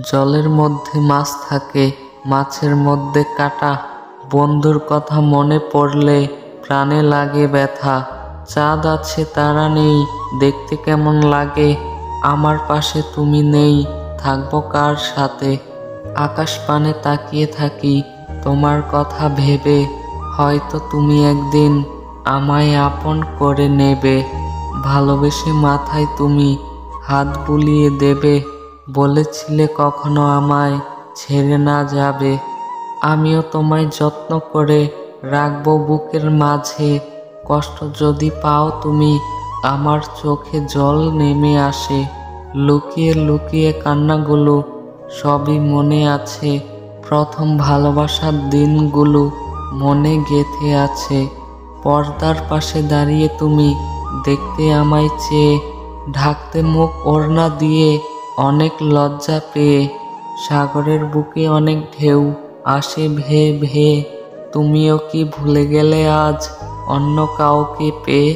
জলের মধ্যে মাছ থাকে, মাছের মধ্যে কাঁটা। বন্ধুর কথা মনে পড়লে প্রাণে লাগে ব্যথা। চাঁদ আছে তারা নেই, দেখতে কেমন লাগে। আমার পাশে তুমি নেই, থাকবো কার সাথে। আকাশ পানে তাকিয়ে থাকি তোমার কথা ভেবে, হয়তো তুমি একদিন আমায় আপন করে নেবে। ভালোবেসে মাথায় তুমি হাত বুলিয়ে দেবে, বলেছিলে কখনো আমায় ছেড়ে না যাবে। আমিও তোমায় যত্ন করে রাখবো বুকের মাঝে। কষ্ট যদি পাও তুমি, আমার চোখে জল নেমে আসে। লুকিয়ে লুকিয়ে কান্নাগুলো সবই মনে আছে। প্রথম ভালোবাসার দিনগুলো মনে গেঁথে আছে। পর্দার পাশে দাঁড়িয়ে তুমি দেখতে আমায় চেয়ে, ঢাকতে মুখ ওড়না দিয়ে অনেক লজ্জা পেয়ে। সাগরের বুকে অনেক ঢেউ আসে ভেয়ে ভেয়ে, তুমিও কি ভুলে গেলে আজ অন্য কাউকে পেয়ে?